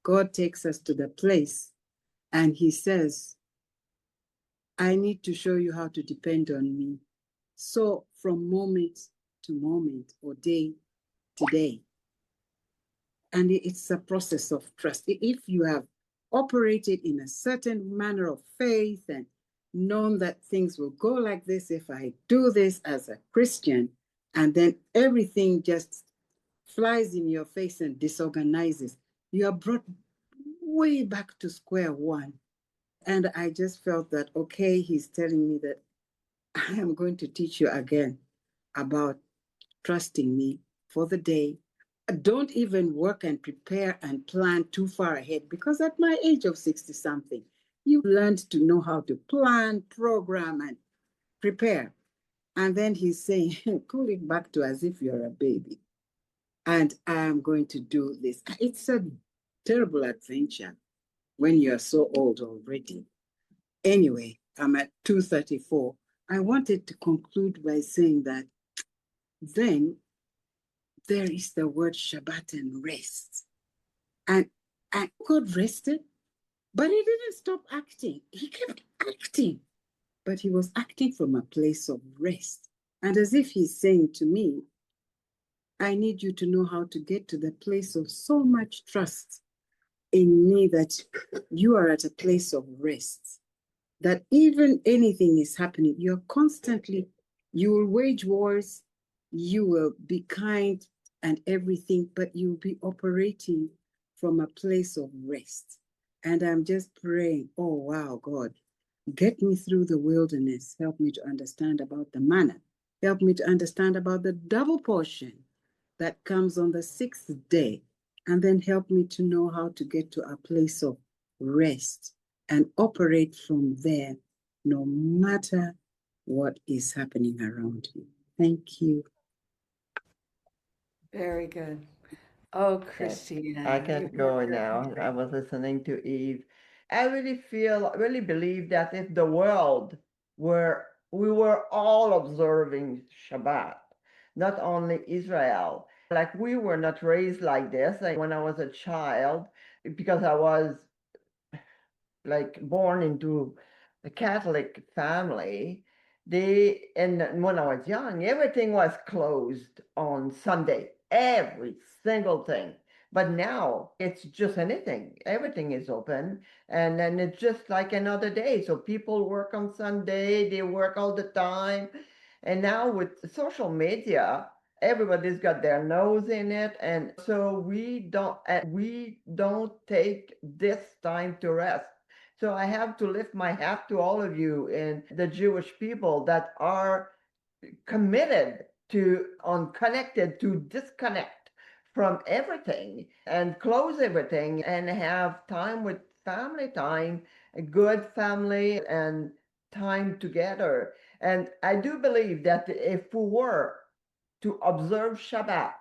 God takes us to the place and he says, I need to show you how to depend on me. So from moment to moment or day to day. And it's a process of trust. If you have operated in a certain manner of faith and known that things will go like this if I do this as a Christian, and then everything just flies in your face and disorganizes, you are brought way back to square one. And I just felt that, okay, he's telling me that I am going to teach you again about trusting me for the day. Don't even work and prepare and plan too far ahead, because at my age of 60 something, you learned to know how to plan, program, and prepare. And then he's saying, cool it back to as if you're a baby. And I'm going to do this. It's a terrible adventure when you're so old already. Anyway, I'm at 2:34. I wanted to conclude by saying that then there is the word Shabbat and rest. And God rested, but he didn't stop acting. He kept acting, but he was acting from a place of rest. And as if he's saying to me, I need you to know how to get to the place of so much trust in me that you are at a place of rest. That even anything is happening, you will wage wars, you will be kind and everything, but you'll be operating from a place of rest. And I'm just praying, oh, wow, God, get me through the wilderness. Help me to understand about the manna. Help me to understand about the double portion that comes on the sixth day. And then help me to know how to get to a place of rest and operate from there, no matter what is happening around me. Thank you. Very good. Oh, Yes, Christiane. I can go now. I was listening to Eve. I really believe that if the world we were all observing Shabbat, not only Israel, like we were not raised like this. Like when I was a child, because I was like born into a Catholic family, and when I was young, everything was closed on Sunday, every single thing. But now it's just anything. Everything is open, and then it's just like another day. So people work on Sunday, they work all the time. And now with social media, everybody's got their nose in it. And so we don't take this time to rest. So I have to lift my hat to all of you and the Jewish people that are committed to unconnected to disconnect from everything and close everything and have time with family time, a good family and time together. And I do believe that if we were to observe Shabbat,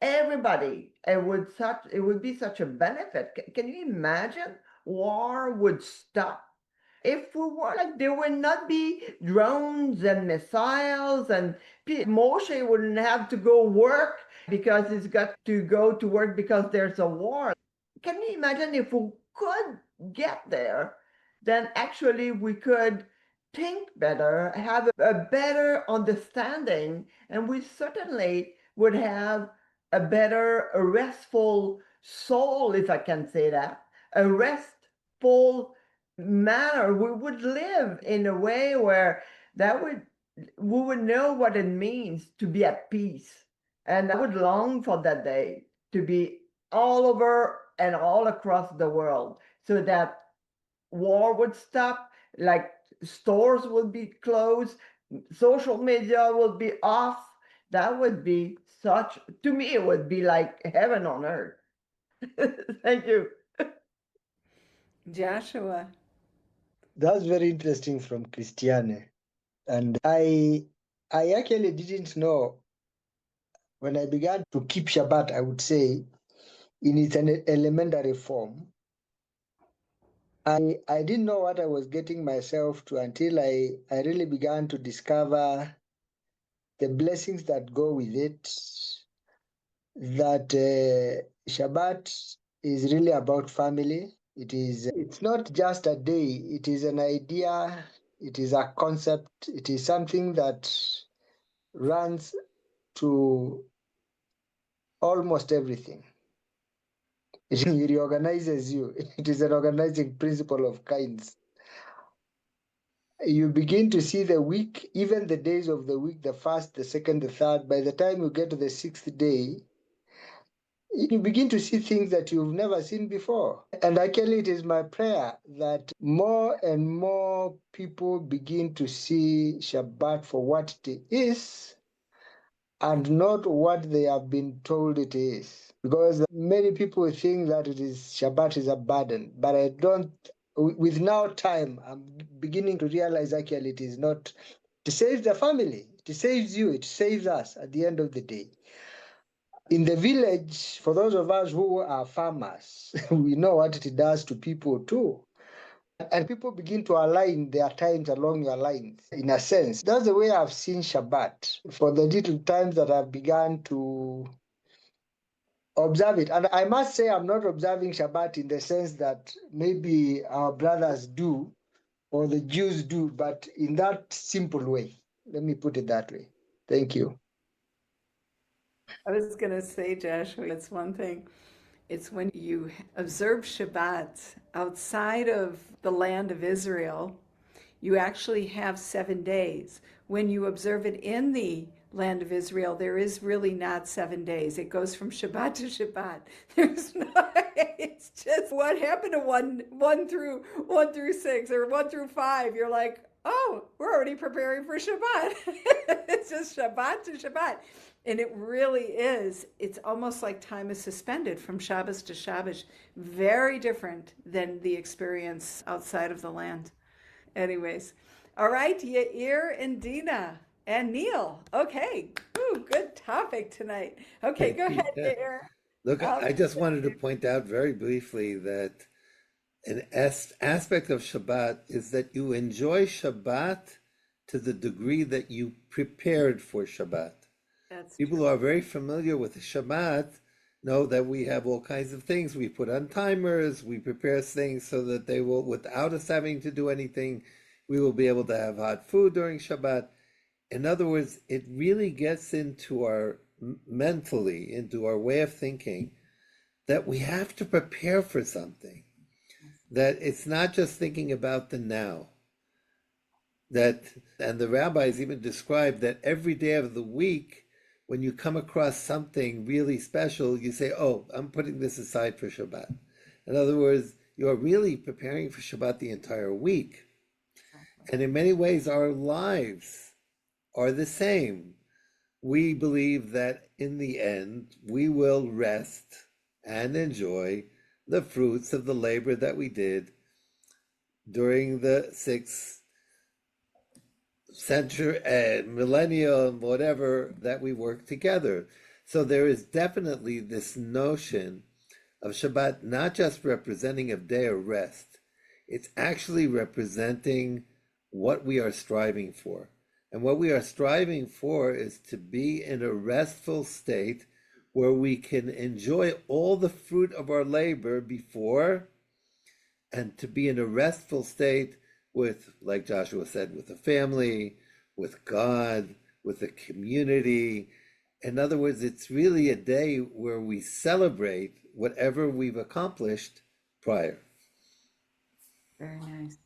everybody, it would be such a benefit. Can you imagine? War would stop. If we were like, there would not be drones and missiles, and Moshe wouldn't have to go work because he's got to go to work because there's a war. Can you imagine if we could get there? Then actually we could think better, have a better understanding, and we certainly would have a better, a restful soul, if I can say that, a restful manner. We would live in a way where we would know what it means to be at peace. And I would long for that day to be all over and all across the world so that war would stop, like stores would be closed, social media would be off. That would be such, to me, it would be like heaven on earth. Thank you. Joshua. That's very interesting from Christiane. And I actually didn't know when I began to keep Shabbat, I would say, in its an elementary form. I didn't know what I was getting myself to until I really began to discover the blessings that go with it, that Shabbat is really about family. It's not just a day, it is an idea, it is a concept, it is something that runs to almost everything. It reorganizes you. It is an organizing principle of kinds. You begin to see the week, even the days of the week, the first, the second, the third. By the time you get to the sixth day, you begin to see things that you've never seen before. And actually, it is my prayer that more and more people begin to see Shabbat for what it is and not what they have been told it is. Because many people think that Shabbat is a burden, but I don't. With now time, I'm beginning to realize actually it is not. It saves the family, it saves you, it saves us at the end of the day. In the village, for those of us who are farmers, we know what it does to people too. And people begin to align their times along your lines, in a sense. That's the way I've seen Shabbat for the little times that I've begun to observe it. And I must say, I'm not observing Shabbat in the sense that maybe our brothers do or the Jews do, but in that simple way. Let me put it that way. Thank you. I was going to say, Joshua, it's one thing. It's when you observe Shabbat outside of the land of Israel, you actually have 7 days. When you observe it in the land of Israel, there is really not 7 days. It goes from Shabbat to Shabbat. There's no, it's just what happened to one through 6 or 1 through 5. You're like, oh, we're already preparing for Shabbat. It's just Shabbat to Shabbat. And it really is, it's almost like time is suspended from Shabbos to Shabbos. Very different than the experience outside of the land. Anyways, all right, Yair and Dina and Neil. Okay, ooh, good topic tonight. Okay, go ahead, Yair. Look, I just wanted to point out very briefly that an aspect of Shabbat is that you enjoy Shabbat to the degree that you prepared for Shabbat. People who are very familiar with the Shabbat know that we have all kinds of things. We put on timers, we prepare things so that they will, without us having to do anything, we will be able to have hot food during Shabbat. In other words, it really gets into our mentally, into our way of thinking, that we have to prepare for something. That it's not just thinking about the now. And the rabbis even described that every day of the week, when you come across something really special, you say, oh, I'm putting this aside for Shabbat. In other words, you're really preparing for Shabbat the entire week. And in many ways, our lives are the same. We believe that in the end, we will rest and enjoy the fruits of the labor that we did during the 6th century, millennium, whatever, that we work together. So there is definitely this notion of Shabbat not just representing a day of rest, it's actually representing what we are striving for. And what we are striving for is to be in a restful state where we can enjoy all the fruit of our labor before, and to be in a restful state with, like Joshua said, with the family, with God, with the community. In other words, it's really a day where we celebrate whatever we've accomplished prior. Very nice.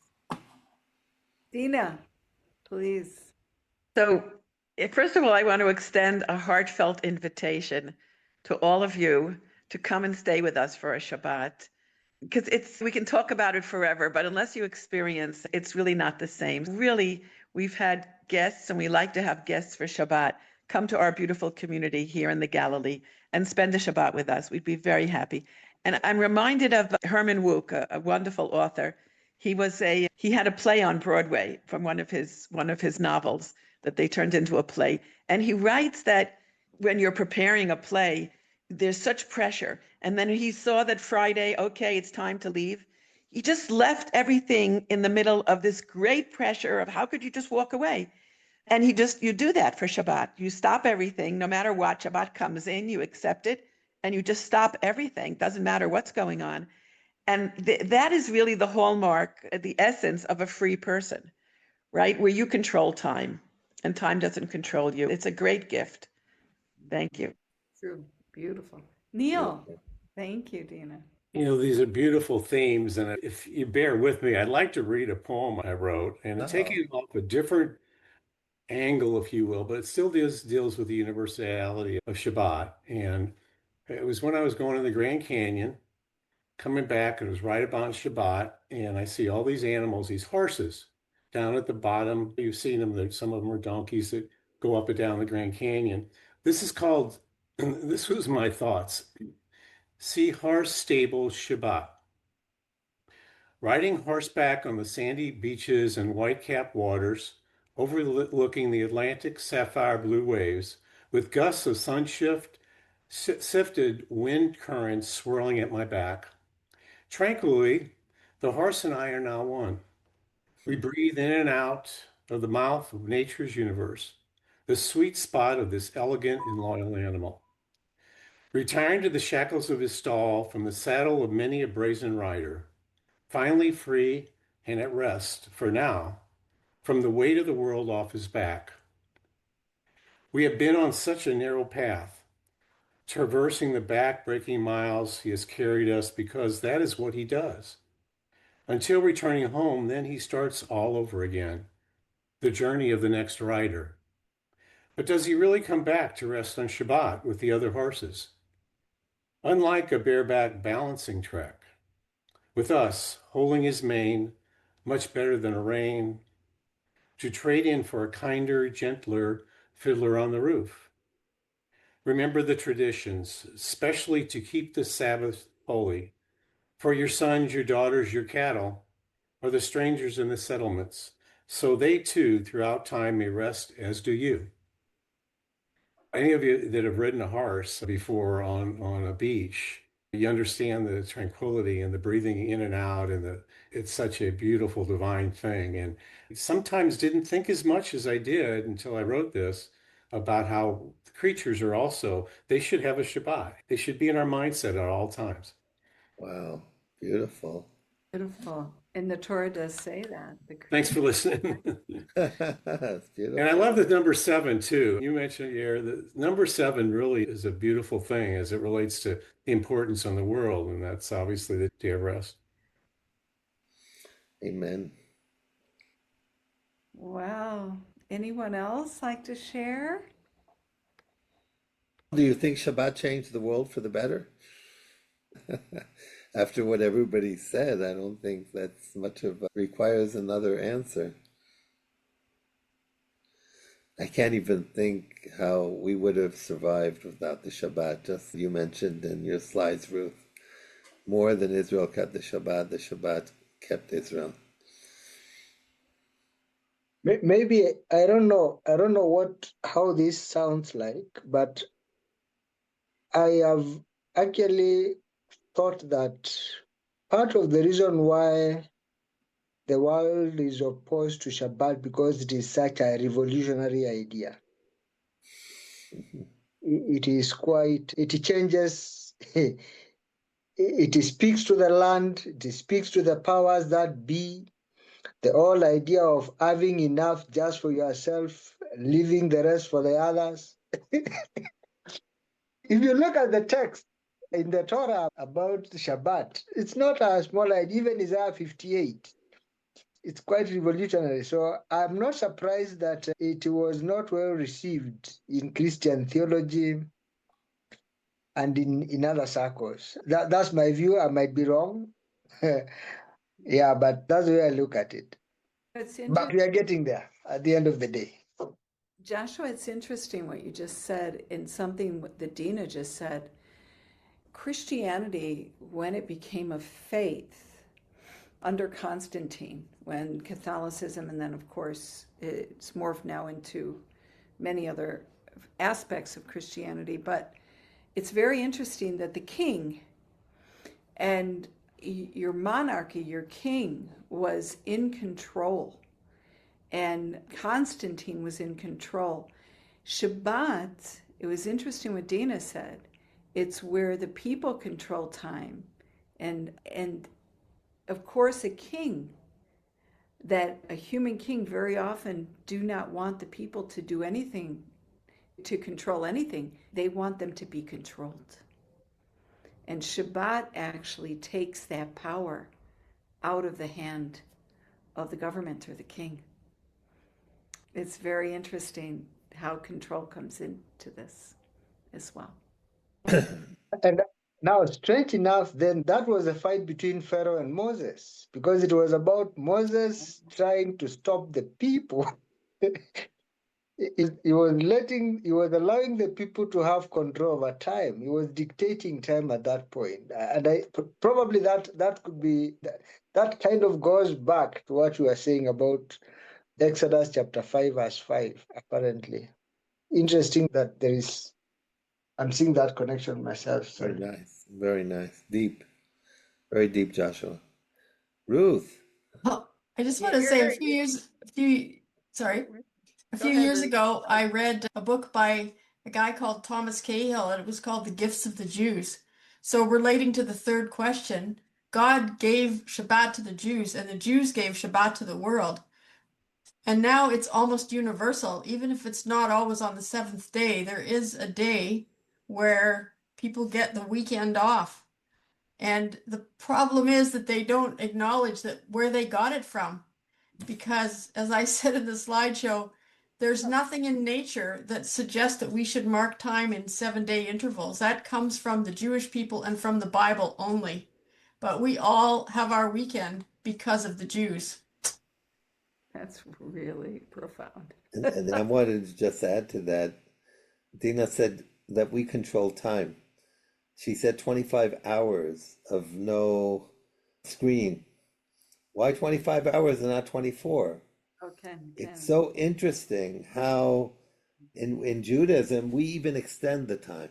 Dina, please. So, first of all, I want to extend a heartfelt invitation to all of you to come and stay with us for a Shabbat. Because we can talk about it forever, but unless you experience, it's really not the same. Really, we've had guests, and we like to have guests for Shabbat come to our beautiful community here in the Galilee and spend a Shabbat with us. We'd be very happy. And I'm reminded of Herman Wouk, a wonderful author. He had a play on Broadway from one of his novels that they turned into a play. And he writes that when you're preparing a play, there's such pressure. And then he saw that Friday, okay, it's time to leave. He just left everything in the middle of this great pressure of how could you just walk away? And you do that for Shabbat. You stop everything, no matter what. Shabbat comes in, you accept it, and you just stop everything. Doesn't matter what's going on. And that is really the hallmark, the essence of a free person, right? Where you control time and time doesn't control you. It's a great gift. Thank you. True. Beautiful. Neil, thank you, Dina. These are beautiful themes. And if you bear with me, I'd like to read a poem I wrote and take it off a different angle, if you will, but it still deals with the universality of Shabbat. And it was when I was going to the Grand Canyon, coming back, it was right about Shabbat, and I see all these animals, these horses down at the bottom. You've seen them, some of them are donkeys that go up and down the Grand Canyon. This was my thoughts. See Horse Stable Shabbat. Riding horseback on the sandy beaches and white-capped waters, overlooking the Atlantic sapphire blue waves, with gusts of sifted wind currents swirling at my back. Tranquilly, the horse and I are now one. We breathe in and out of the mouth of nature's universe, the sweet spot of this elegant and loyal animal. Retiring to the shackles of his stall from the saddle of many a brazen rider, finally free and at rest, for now, from the weight of the world off his back. We have been on such a narrow path, traversing the back-breaking miles he has carried us because that is what he does. Until returning home, then he starts all over again, the journey of the next rider. But does he really come back to rest on Shabbat with the other horses? Unlike a bareback balancing trek, with us holding his mane, much better than a rein, to trade in for a kinder, gentler fiddler on the roof. Remember the traditions, especially to keep the Sabbath holy. For your sons, your daughters, your cattle are the strangers in the settlements, so they too throughout time may rest as do you. Any of you that have ridden a horse before on a beach, you understand the tranquility and the breathing in and out, and it's such a beautiful divine thing. And sometimes didn't think as much as I did until I wrote this about how creatures are also, they should have a Shabbat. They should be in our mindset at all times. Wow, beautiful. Beautiful. And the Torah does say that. Thanks for listening. That's beautiful. And I love the number 7 too. You mentioned here the number 7 really is a beautiful thing as it relates to the importance on the world, and that's obviously the day of rest. Amen. Wow. Anyone else like to share? Do you think Shabbat changed the world for the better? After what everybody said, I don't think that's much of requires another answer. I can't even think how we would have survived without the Shabbat. Just you mentioned in your slides, Ruth, more than Israel kept the Shabbat kept Israel. Maybe I don't know how this sounds like, but I have actually thought that part of the reason why the world is opposed to Shabbat because it is such a revolutionary idea. It changes, it speaks to the land, it speaks to the powers that be, The whole idea of having enough just for yourself, leaving the rest for the others. If you look at the text in the Torah about Shabbat, it's not a small idea, even Isaiah 58. It's quite revolutionary. So I'm not surprised that it was not well received in Christian theology and in other circles. That's my view. I might be wrong. Yeah, but that's the way I look at it. But we are getting there at the end of the day. Joshua, it's interesting what you just said, and something that Dina just said. Christianity, when it became a faith under Constantine, when Catholicism, and then of course it's morphed now into many other aspects of Christianity, but it's very interesting that the king and your monarchy, your king, was in control, and Constantine was in control. Shabbat, it was interesting what Dina said. It's where the people control time, and of course a king, that a human king very often do not want the people to do anything, to control anything. They want them to be controlled. And Shabbat actually takes that power out of the hand of the government or the king. It's very interesting how control comes into this as well. And now, strange enough, then that was a fight between Pharaoh and Moses, because it was about Moses trying to stop the people. He was allowing the people to have control over time. He was dictating time at that point. And probably that could be, that kind of goes back to what you were saying about Exodus chapter 5, verse 5, apparently. Interesting that I'm seeing that connection myself. Very nice. Very nice. Deep. Very deep, Joshua. Ruth. Oh, I just want to say a few years ago, I read a book by a guy called Thomas Cahill, and it was called The Gifts of the Jews. So relating to the third question, God gave Shabbat to the Jews, and the Jews gave Shabbat to the world. And now it's almost universal. Even if it's not always on the seventh day, there is a day where people get the weekend off. And the problem is that they don't acknowledge that where they got it from. Because as I said in the slideshow, there's nothing in nature that suggests that we should mark time in 7-day intervals. That comes from the Jewish people and from the Bible only. But we all have our weekend because of the Jews. That's really profound. And I wanted to just add to that. Dina said that we control time. She said 25 hours of no screen. Why 25 hours and not 24? Okay. It's so interesting how in Judaism we even extend the time.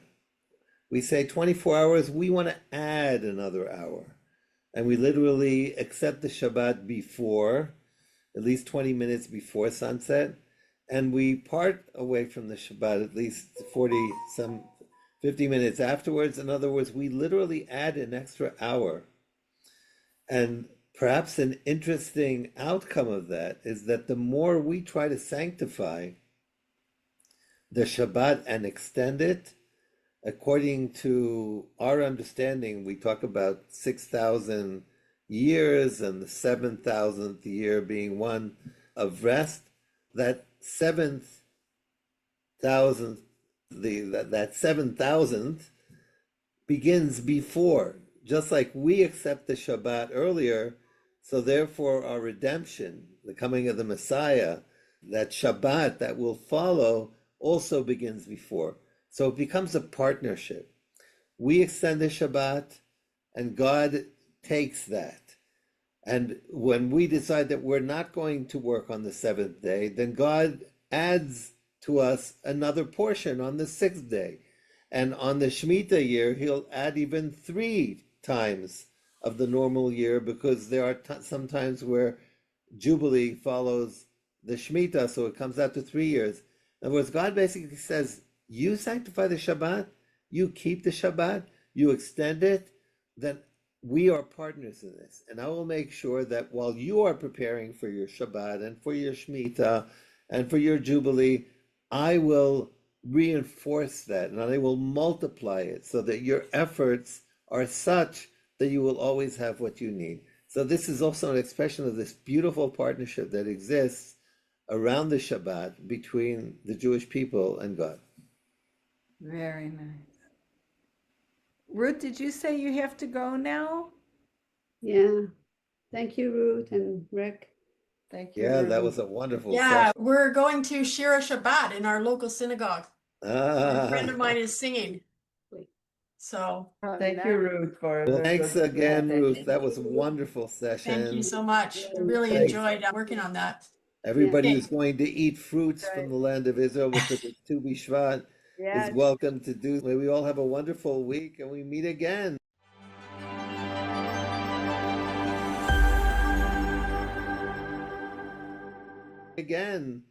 We say 24 hours, we want to add another hour. And we literally accept the Shabbat before, at least 20 minutes before sunset, and we part away from the Shabbat at least 50 minutes afterwards. In other words, we literally add an extra hour. And perhaps an interesting outcome of that is that the more we try to sanctify the Shabbat and extend it, according to our understanding, we talk about 6,000 years and the 7,000th year being one of rest. That 7,000th, that 7,000th begins before, just like we accept the Shabbat earlier. So therefore our redemption, the coming of the Messiah, that Shabbat that will follow also begins before. So it becomes a partnership. We extend the Shabbat and God takes that. And when we decide that we're not going to work on the seventh day, then God adds to us another portion on the sixth day. And on the Shemitah year, he'll add even 3 times of the normal year, because there are some times where Jubilee follows the Shemitah, so it comes out to 3 years. In other words, God basically says, you sanctify the Shabbat, you keep the Shabbat, you extend it, then we are partners in this. And I will make sure that while you are preparing for your Shabbat and for your Shemitah and for your Jubilee, I will reinforce that and I will multiply it so that your efforts are such that you will always have what you need. So this is also an expression of this beautiful partnership that exists around the Shabbat between the Jewish people and God. Very nice. Ruth, did you say you have to go now? Yeah. Thank you, Ruth and Rick. Thank you, Yeah, that Ruth. was a wonderful Yeah, session. we're going to share a Shabbat in our local synagogue. A friend of mine Ah. is singing. So Thank you, Ruth, for a Well, very thanks good again, Ruth. presentation. That was a wonderful thank you session. so much. I really Thanks. enjoyed working on that. Everybody Okay. who's going to eat fruits from the land of Israel because it's Tu B'Shvat is welcome to do. May we all have a wonderful week and we meet again. Again.